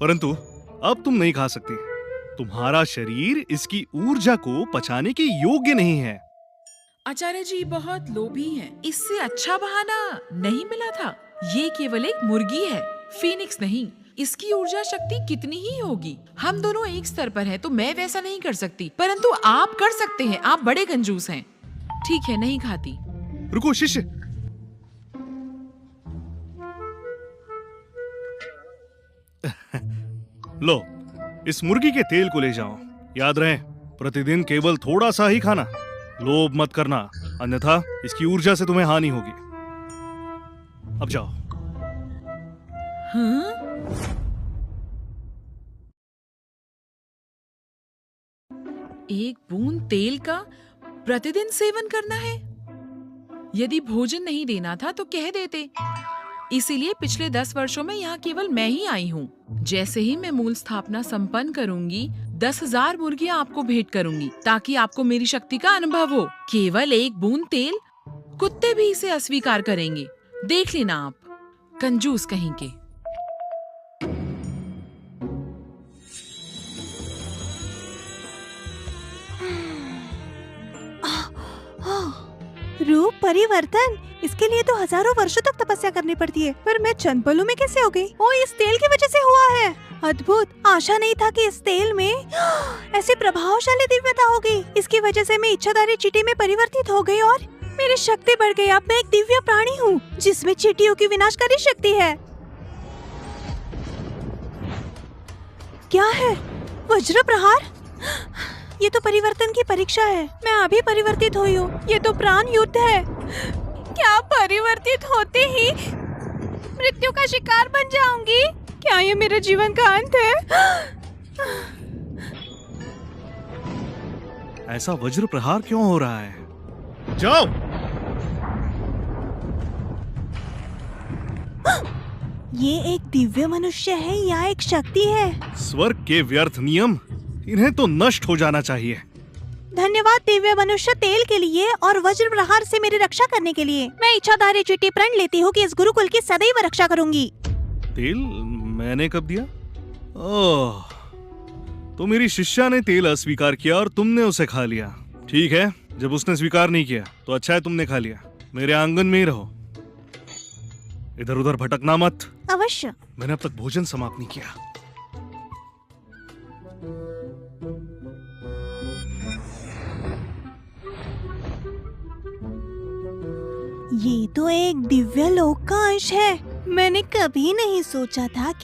परंतु अब तुम नहीं खा सकती। तुम्हारा शरीर इसकी ऊर्जा को पचाने के योग्य नहीं है। आचार्य जी बहुत लोभी हैं। इससे अच्छा बहाना नहीं मिला था। ये केवल एक मुर्गी है, फीनिक्स नहीं। इसकी ऊर्जा शक्ति कितनी ही होगी। हम दोनों एक स्तर पर हैं, तो मैं वैसा नहीं कर सकती, परंतु आप कर सकते हैं। आप बड़े कंजूस हैं। ठीक है, नहीं खाती। रुको शिष्य, लो इस मुर्गी के तेल को ले जाओ। याद रहे, प्रतिदिन केवल थोड़ा सा ही खाना। लोभ मत करना, अन्यथा इसकी ऊर्जा से तुम्हें हानि होगी। अब जाओ। हाँ? एक बूंद तेल का प्रतिदिन सेवन करना है। यदि भोजन नहीं देना था तो कह देते। इसीलिए पिछले 10 वर्षों में यहाँ केवल मैं ही आई हूँ। जैसे ही मैं मूल स्थापना संपन्न करूंगी, 10,000 मुर्गियाँ आपको भेंट करूंगी, ताकि आपको मेरी शक्ति का अनुभव हो। केवल एक बूंद तेल, कुत्ते भी इसे अस्वीकार करेंगे। देख लेना आप, कंजूस कहीं के। रूप परिवर्तन, इसके लिए तो हजारों वर्षों तक तपस्या करनी पड़ती है, पर मैं चंद पलों में कैसे हो गई? ओ, इस तेल की वजह से हुआ है। अद्भुत। आशा नहीं था कि इस तेल में ऐसी प्रभावशाली दिव्यता होगी। इसकी वजह से मैं इच्छाधारी चींटी में परिवर्तित हो गई और मेरी शक्ति बढ़ गई। अब मैं एक दिव्य प्राणी हूँ जिसमें चींटियों की विनाशकारी शक्ति है। क्या है? वज्र प्रहार? ये तो परिवर्तन की परीक्षा है। मैं अभी परिवर्तित हुई हूँ। ये तो प्राण युद्ध है। क्या परिवर्तित होते ही मृत्यु का शिकार बन जाऊंगी? क्या ये मेरे जीवन का अंत है? ऐसा वज्र प्रहार क्यों हो रहा है? जाओ। ये एक दिव्य मनुष्य है या एक शक्ति है? स्वर्ग के व्यर्थ नियम, इन्हें तो नष्ट हो जाना चाहिए। धन्यवाद दिव्य मनुष्य तेल के लिए और वज्र प्रहार से मेरी रक्षा करने के लिए। मैं इच्छाधारी चींटी प्रण लेती हूँ कि इस गुरुकुल की सदैव रक्षा करूंगी। तेल मैंने कब दिया? ओह, तो मेरी शिष्या ने तेल अस्वीकार किया और तुमने उसे खा लिया। ठीक है, जब उसने स्वीकार नहीं किया तो अच्छा है तुमने खा लिया। मेरे आंगन में ही रहो, इधर उधर भटकना मत। अवश्य। मैंने अब तक भोजन समाप्त नहीं किया। ये तो एक दिव्य लोक का अंश है। मैंने कभी नहीं सोचा था कि